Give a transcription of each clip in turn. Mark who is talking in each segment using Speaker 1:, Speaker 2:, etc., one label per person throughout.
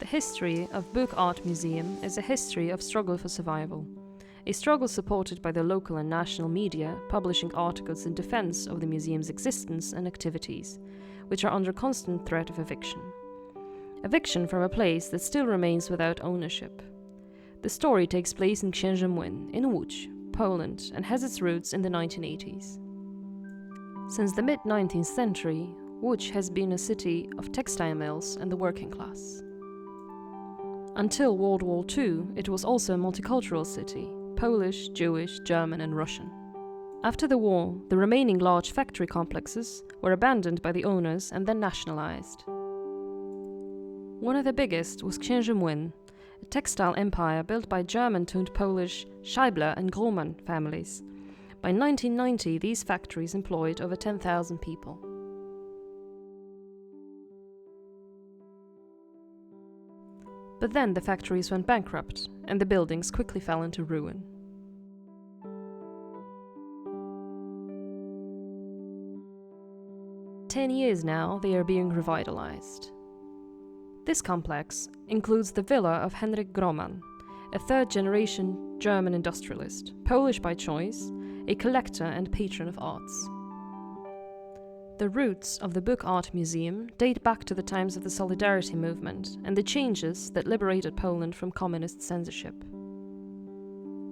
Speaker 1: history of Book Art Museum is a history of struggle for survival. A struggle supported by the local and national media, publishing articles in defense of the museum's existence and activities, which are under constant threat of eviction. Eviction from a place that still remains without ownership. The story takes place in Księży Młyn, in Łódź, Poland, and has its roots in the 1980s. Since the mid-19th century, Łódź has been a city of textile mills and the working class. Until World War II, it was also a multicultural city, Polish, Jewish, German and Russian. After the war, the remaining large factory complexes were abandoned by the owners and then nationalized. One of the biggest was Księży Młyn, a textile empire built by German-Polish Scheibler and Grohman families. By 1990, these factories employed over 10,000 people. But then the factories went bankrupt, and the buildings quickly fell into ruin. "10 years now, they are being revitalized. This complex includes the villa of Henryk Grohman, a third-generation German industrialist, Polish by choice, a collector and patron of arts. The roots of the Book Art Museum date back to the times of the Solidarity movement and the changes that liberated Poland from communist censorship.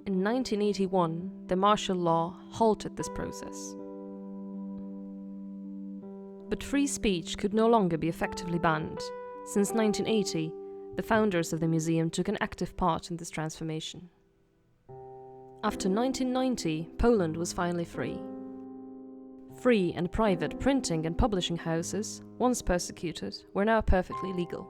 Speaker 1: In 1981, the martial law halted this process. But free speech could no longer be effectively banned. Since 1980, the founders of the museum took an active part in this transformation. After 1990, Poland was finally free. Free and private printing and publishing houses, once persecuted, were now perfectly legal.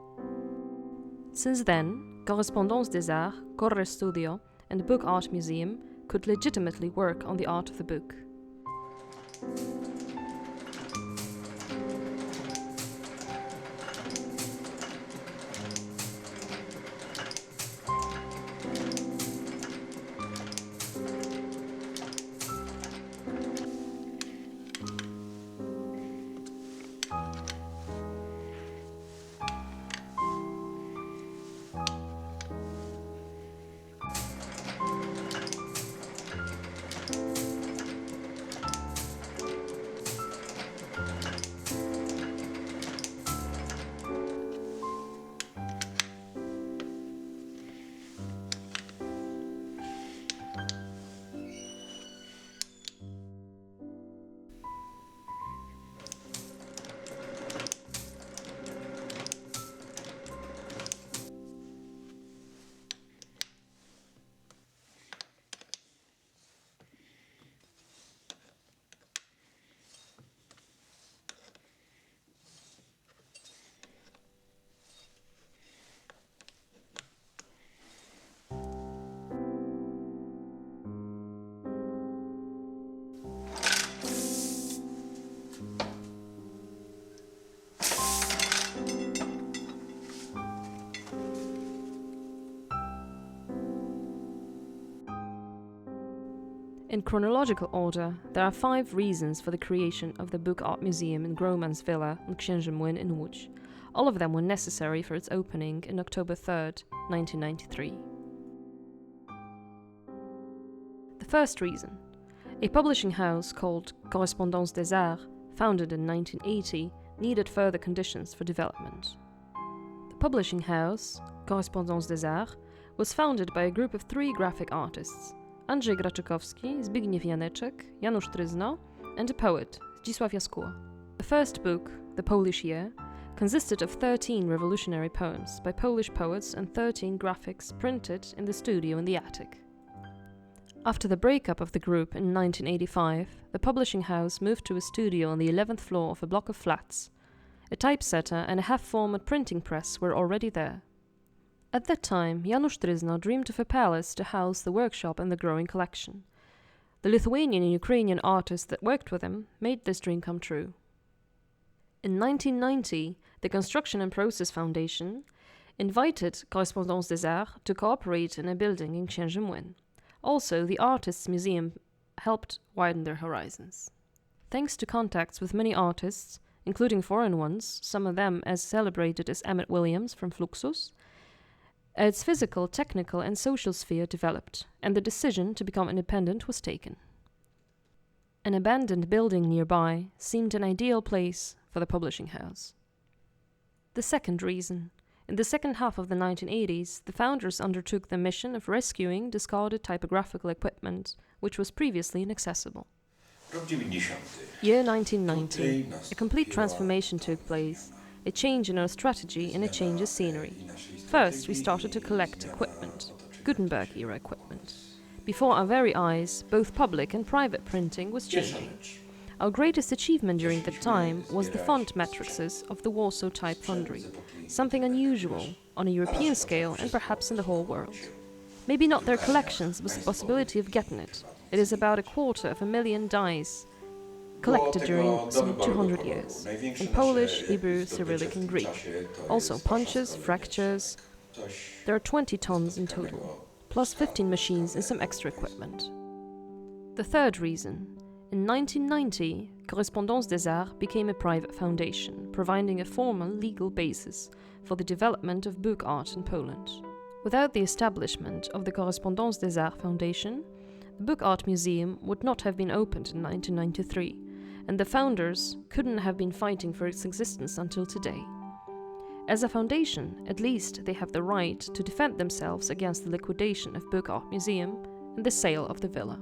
Speaker 1: Since then, Correspondance des Arts, Corre Studio, and Book Art Museum could legitimately work on the art of the book. In chronological order, there are 5 reasons for the creation of the Book Art Museum in Grohman's villa on Księży Młyn in Łódź. All of them were necessary for its opening in October 3rd, 1993. The first reason: a publishing house called Correspondance des Arts, founded in 1980, needed further conditions for development. The publishing house, Correspondance des Arts, was founded by a group of 3 graphic artists: Andrzej Graczykowski, Zbigniew Janeczek, Janusz Tryzno, and a poet, Zdzisław Jaskóła. The first book, The Polish Year, consisted of 13 revolutionary poems by Polish poets and 13 graphics printed in the studio in the attic. After the breakup of the group in 1985, the publishing house moved to a studio on the 11th floor of a block of flats. A typesetter and a half-format printing press were already there. At that time, Janusz Tryzno dreamed of a palace to house the workshop and the growing collection. The Lithuanian and Ukrainian artists that worked with him made this dream come true. In 1990, the Construction and Process Foundation invited Correspondance des Arts to cooperate in a building in Księży Młyn. Also, the Artists' Museum helped widen their horizons. Thanks to contacts with many artists, including foreign ones, some of them as celebrated as Emmett Williams from Fluxus, Its physical, technical, and social sphere developed, and the decision to become independent was taken. An abandoned building nearby seemed an ideal place for the publishing house. The second reason. In the second half of the 1980s, the founders undertook the mission of rescuing discarded typographical equipment, which was previously inaccessible. Year 1990. A complete transformation took place, a change in our strategy and a change of scenery. First, we started to collect equipment, Gutenberg-era equipment. Before our very eyes, both public and private printing was changing. Our greatest achievement during that time was the font matrices of the Warsaw Type Foundry, something unusual on a European scale and perhaps in the whole world. Maybe not their collections, but the possibility of getting it. It is about 250,000 dies collected during some 200 years, in Polish, Hebrew, Cyrillic and Greek. Also punches, fractures. There are 20 tons in total, plus 15 machines and some extra equipment. The third reason. In 1990, Correspondance des Arts became a private foundation, providing a formal legal basis for the development of book art in Poland. Without the establishment of the Correspondance des Arts Foundation, the Book Art Museum would not have been opened in 1993, and the founders couldn't have been fighting for its existence until today. As a foundation, at least they have the right to defend themselves against the liquidation of Book Art Museum and the sale of the villa.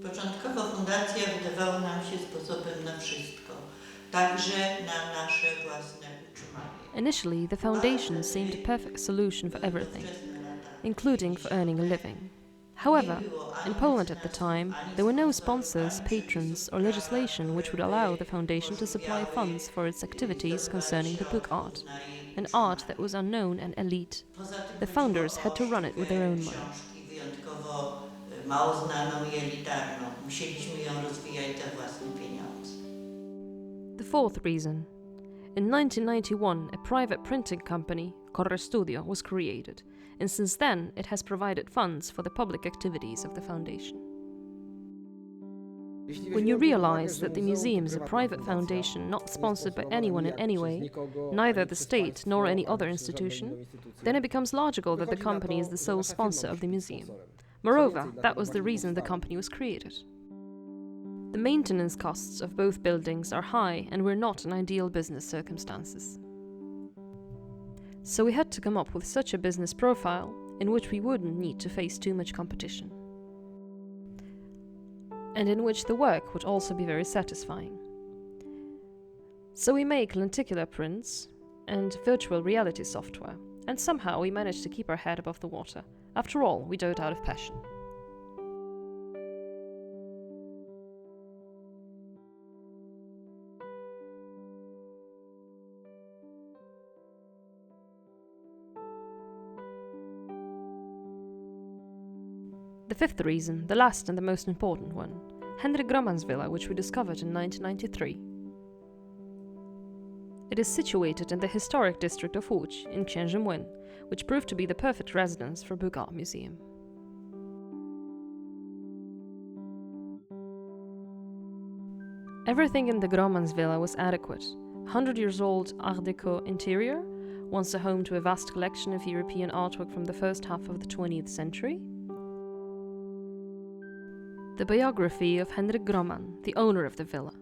Speaker 2: Początkowo fundacja wydawała nam się sposobem na wszystko, także na nasze własne utrzymanie.
Speaker 1: Initially, the foundation seemed a perfect solution for everything, including for earning a living. However, in Poland at the time, there were no sponsors, patrons, or legislation which would allow the foundation to supply funds for its activities concerning the book art, an art that was unknown and elite. The founders had to run it with their own money.
Speaker 2: Mało znaną i elitarną. Musieliśmy ją rozwijać za własne pieniądze.
Speaker 1: The fourth reason. In 1991, a private printing company, Corre Studio, was created, and since then it has provided funds for the public activities of the foundation. When you realize that the museum is a private foundation not sponsored by anyone in any way, neither the state nor any other institution, then it becomes logical that the company is the sole sponsor of the museum. Moreover, that was the reason the company was created. The maintenance costs of both buildings are high and were not in ideal business circumstances. So we had to come up with such a business profile in which we wouldn't need to face too much competition, and in which the work would also be very satisfying. So we make lenticular prints and virtual reality software, and somehow we managed to keep our head above the water. After all, we do it out of passion. The fifth reason, the last and the most important one, Henryk Grohman's villa, which we discovered in 1993. It is situated in the historic district of Łódź, in Księży, which proved to be the perfect residence for Book Art Museum. Everything in the Grohman's villa was adequate. 100-year-old Art Deco interior, once a home to a vast collection of European artwork from the first half of the 20th century. The biography of Henryk Grohman, the owner of the villa,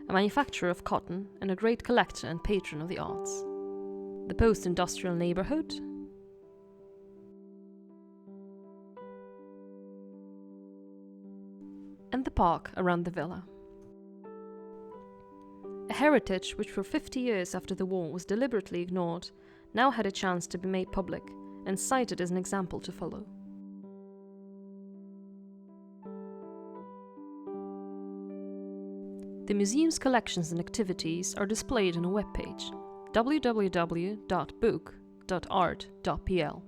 Speaker 1: a manufacturer of cotton and a great collector and patron of the arts. The post-industrial neighborhood. And the park around the villa. A heritage which for 50 years after the war was deliberately ignored, now had a chance to be made public and cited as an example to follow. The museum's collections and activities are displayed on a webpage, www.book.art.pl.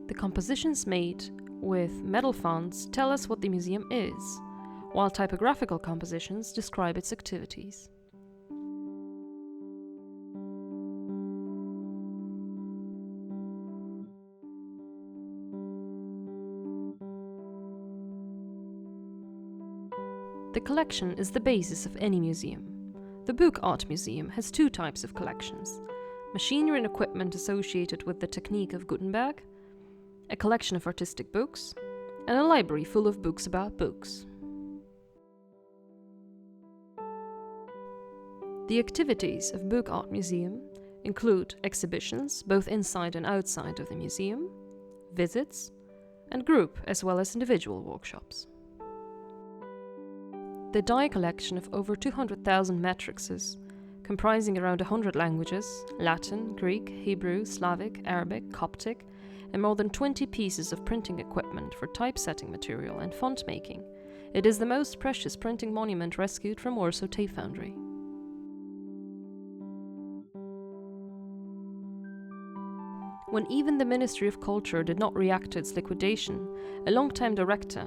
Speaker 1: The compositions made with metal fonts tell us what the museum is, while typographical compositions describe its activities. The collection is the basis of any museum. The Book Art Museum has two types of collections: machinery and equipment associated with the technique of Gutenberg, a collection of artistic books, and a library full of books about books. The activities of Book Art Museum include exhibitions, both inside and outside of the museum, visits, and group as well as individual workshops. The die collection of over 200,000 matrices, comprising around 100 languages, Latin, Greek, Hebrew, Slavic, Arabic, Coptic, and more than 20 pieces of printing equipment for typesetting material and font making. It is the most precious printing monument rescued from Warsaw Tape Foundry. When even the Ministry of Culture did not react to its liquidation, a long-time director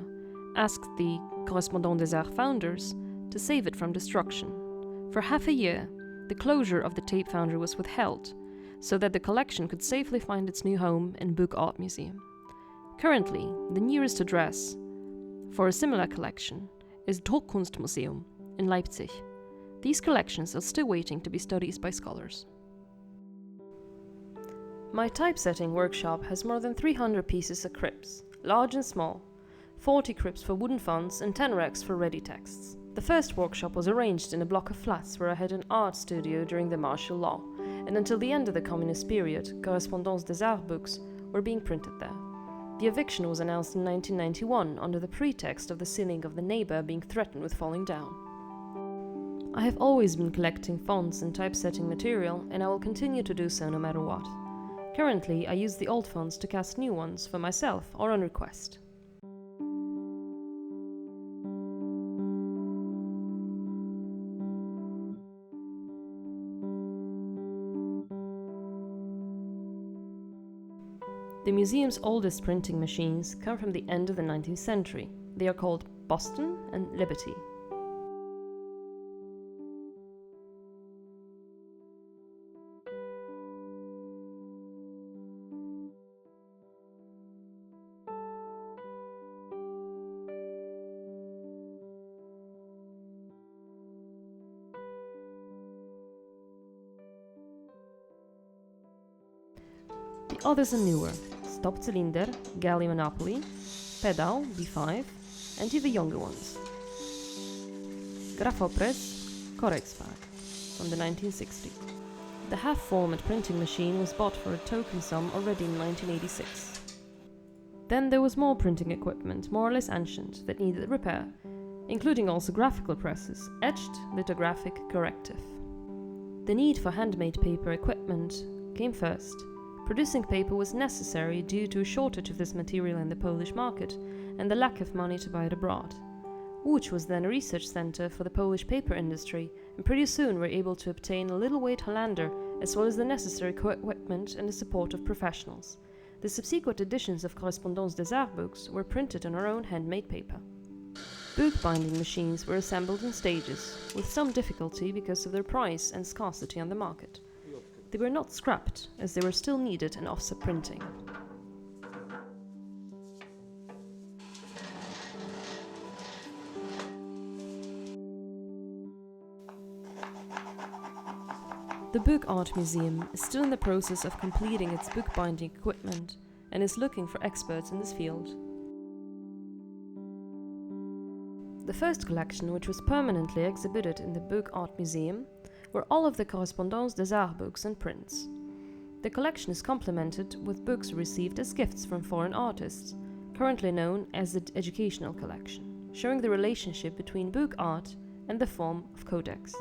Speaker 1: asked the Correspondants des Arts founders to save it from destruction. For half a year, the closure of the Tape Foundry was withheld, so that the collection could safely find its new home in Book Art Museum. Currently, the nearest address for a similar collection is Druckkunstmuseum in Leipzig. These collections are still waiting to be studied by scholars. My typesetting workshop has more than 300 pieces of cribs, large and small, 40 cribs for wooden fonts and 10 racks for ready texts. The first workshop was arranged in a block of flats where I had an art studio during the martial law, and until the end of the communist period, Correspondance des Arts books were being printed there. The eviction was announced in 1991 under the pretext of the ceiling of the neighbor being threatened with falling down. I have always been collecting fonts and typesetting material, and I will continue to do so no matter what. Currently, I use the old fonts to cast new ones for myself or on request. The museum's oldest printing machines come from the end of the 19th century. They are called Boston and Liberty. The others are newer: Stop Cylinder, Galley Monopoly, Pedal, B5, and even younger ones. Graphopress, Korexvaag, from the 1960s. The half-format printing machine was bought for a token sum already in 1986. Then there was more printing equipment, more or less ancient, that needed repair, including also graphical presses, etched, lithographic, corrective. The need for handmade paper equipment came first. Producing paper was necessary due to a shortage of this material in the Polish market and the lack of money to buy it abroad. Łódź was then a research center for the Polish paper industry, and pretty soon were able to obtain a little-weight Hollander as well as the necessary equipment and the support of professionals. The subsequent editions of Correspondance des Arts books were printed on our own handmade paper. Book-binding machines were assembled in stages, with some difficulty because of their price and scarcity on the market. They were not scrapped, as they were still needed in offset printing. The Book Art Museum is still in the process of completing its bookbinding equipment and is looking for experts in this field. The first collection, which was permanently exhibited in the Book Art Museum, were all of the Correspondance des Arts books and prints. The collection is complemented with books received as gifts from foreign artists, currently known as the Educational Collection, showing the relationship between book art and the form of codex.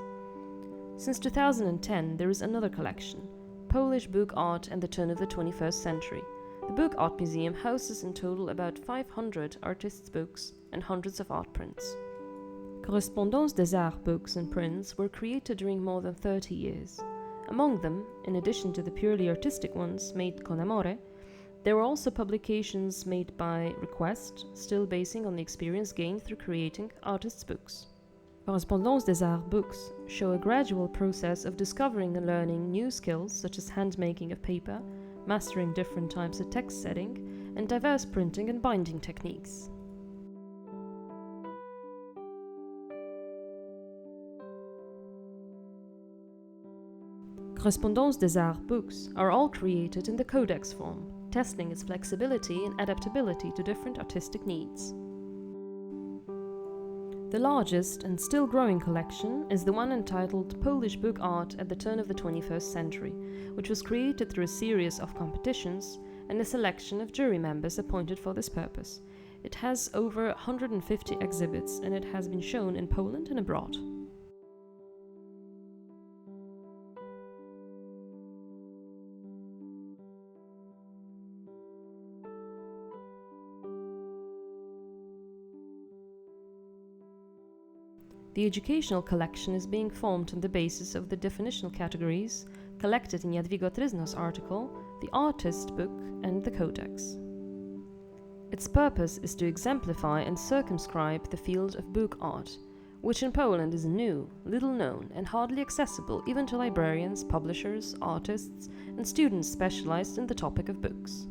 Speaker 1: Since 2010, there is another collection, Polish Book Art and the Turn of the 21st Century. The Book Art Museum houses in total about 500 artists' books and hundreds of art prints. Correspondance des Arts books and prints were created during more than 30 years. Among them, in addition to the purely artistic ones made con amore, there were also publications made by request, still basing on the experience gained through creating artists' books. Correspondance des Arts books show a gradual process of discovering and learning new skills such as handmaking of paper, mastering different types of text setting, and diverse printing and binding techniques. Correspondance des Arts books are all created in the codex form, testing its flexibility and adaptability to different artistic needs. The largest and still growing collection is the one entitled Polish Book Art at the Turn of the 21st Century, which was created through a series of competitions and a selection of jury members appointed for this purpose. It has over 150 exhibits and it has been shown in Poland and abroad. The educational collection is being formed on the basis of the definitional categories collected in Jadwiga Tryzno's article, The Artist Book and the Codex. Its purpose is to exemplify and circumscribe the field of book art, which in Poland is new, little known, and hardly accessible even to librarians, publishers, artists, and students specialized in the topic of books.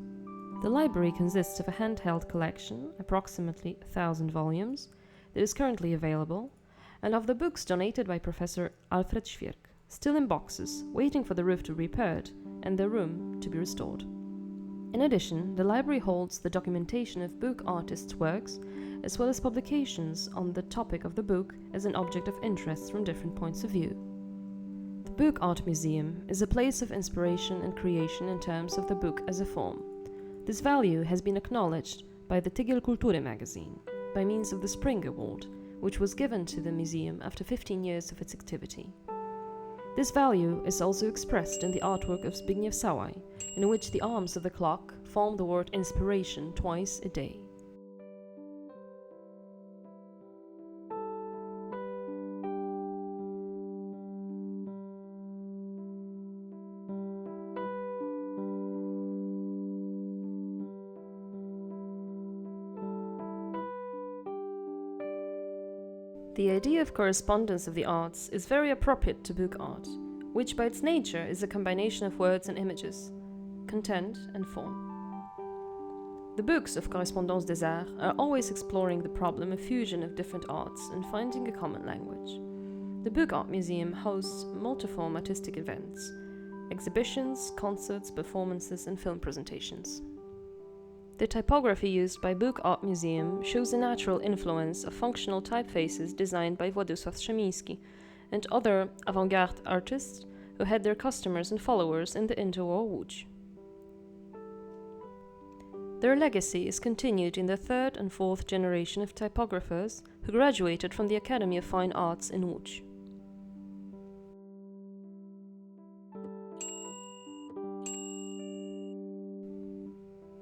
Speaker 1: The library consists of a handheld collection, approximately 1,000 volumes, that is currently available, and of the books donated by Professor Alfred Świerk, still in boxes, waiting for the roof to be repaired and the room to be restored. In addition, the library holds the documentation of book artists' works, as well as publications on the topic of the book as an object of interest from different points of view. The Book Art Museum is a place of inspiration and creation in terms of the book as a form. This value has been acknowledged by the Tygiel Kultury magazine by means of the Spring Award, which was given to the museum after 15 years of its activity. This value is also expressed in the artwork of Zbigniew Sałaj, in which the arms of the clock form the word inspiration twice a day. The idea of correspondence of the arts is very appropriate to book art, which by its nature is a combination of words and images, content and form. The books of Correspondance des Arts are always exploring the problem of fusion of different arts and finding a common language. The Book Art Museum hosts multiform artistic events, exhibitions, concerts, performances, and film presentations. The typography used by Book Art Museum shows a natural influence of functional typefaces designed by Władysław Strzemiński and other avant-garde artists who had their customers and followers in the interwar Łódź. Their legacy is continued in the third and fourth generation of typographers who graduated from the Academy of Fine Arts in Łódź.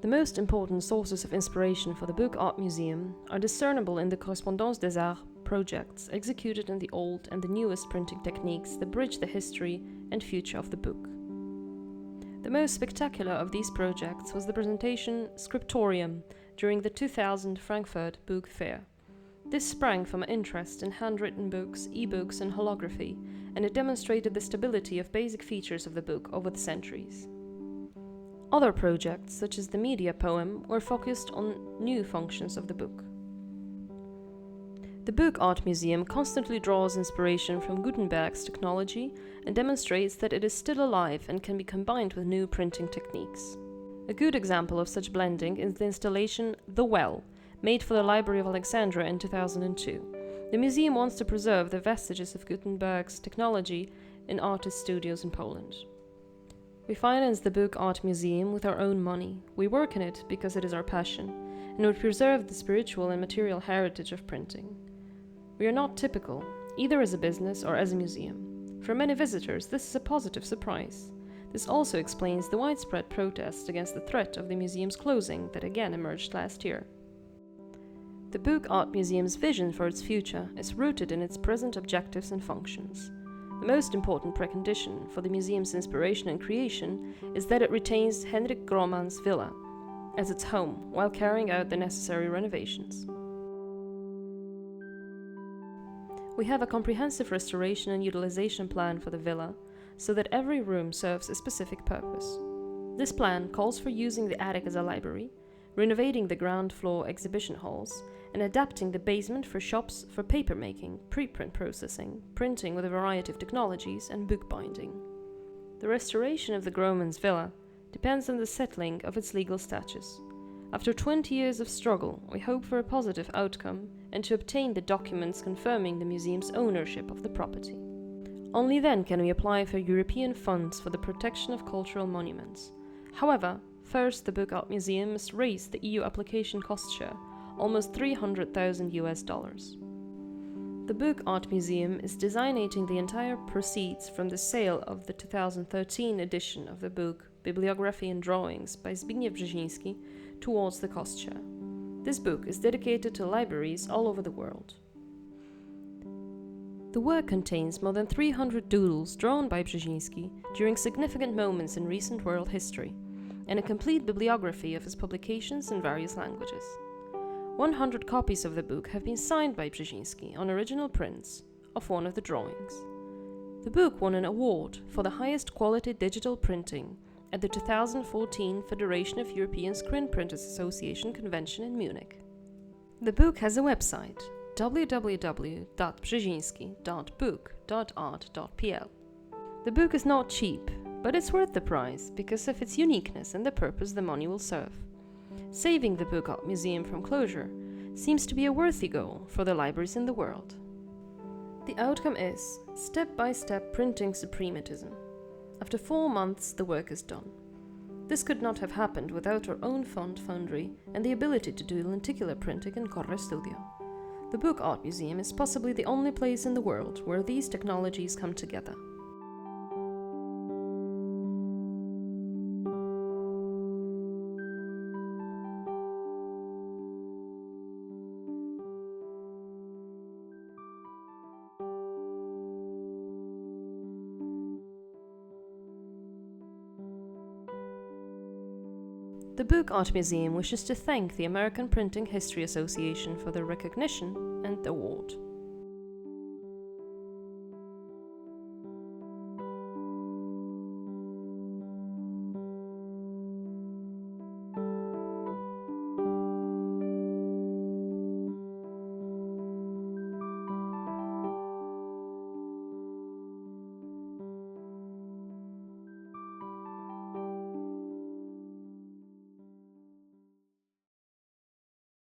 Speaker 1: The most important sources of inspiration for the Book Art Museum are discernible in the Correspondance des Arts projects executed in the old and the newest printing techniques that bridge the history and future of the book. The most spectacular of these projects was the presentation Scriptorium during the 2000 Frankfurt Book Fair. This sprang from an interest in handwritten books, e-books, and holography, and it demonstrated the stability of basic features of the book over the centuries. Other projects, such as the media poem, were focused on new functions of the book. The Book Art Museum constantly draws inspiration from Gutenberg's technology and demonstrates that it is still alive and can be combined with new printing techniques. A good example of such blending is the installation The Well, made for the Library of Alexandria in 2002. The museum wants to preserve the vestiges of Gutenberg's technology in artist studios in Poland. We finance the Book Art Museum with our own money. We work in it because it is our passion, and we preserve the spiritual and material heritage of printing. We are not typical, either as a business or as a museum. For many visitors, this is a positive surprise. This also explains the widespread protests against the threat of the museum's closing that again emerged last year. The Book Art Museum's vision for its future is rooted in its present objectives and functions. The most important precondition for the museum's inspiration and creation is that it retains Henryk Grohman's villa as its home while carrying out the necessary renovations. We have a comprehensive restoration and utilization plan for the villa so that every room serves a specific purpose. This plan calls for using the attic as a library, renovating the ground floor exhibition halls, and adapting the basement for shops for papermaking, preprint processing, printing with a variety of technologies, and bookbinding. The restoration of the Grohmans' villa depends on the settling of its legal status. After 20 years of struggle, we hope for a positive outcome and to obtain the documents confirming the museum's ownership of the property. Only then can we apply for European funds for the protection of cultural monuments. However, first the Book Art Museum must raise the EU application cost share, almost $300,000. The Book Art Museum is designating the entire proceeds from the sale of the 2013 edition of the book Bibliography and Drawings by Zbigniew Brzeziński towards the cost share. This book is dedicated to libraries all over the world. The work contains more than 300 doodles drawn by Brzeziński during significant moments in recent world history, and a complete bibliography of his publications in various languages. 100 copies of the book have been signed by Brzeziński on original prints of one of the drawings. The book won an award for the highest quality digital printing at the 2014 Federation of European Screen Printers Association convention in Munich. The book has a website, www.brzeziński.book.art.pl. The book is not cheap, but it's worth the price because of its uniqueness and the purpose the money will serve. Saving the Book Art Museum from closure seems to be a worthy goal for the libraries in the world. The outcome is step-by-step printing suprematism. After 4 months, the work is done. This could not have happened without our own font foundry and the ability to do lenticular printing in Corre Studio. The Book Art Museum is possibly the only place in the world where these technologies come together. The Book Art Museum wishes to thank the American Printing History Association for their recognition and award.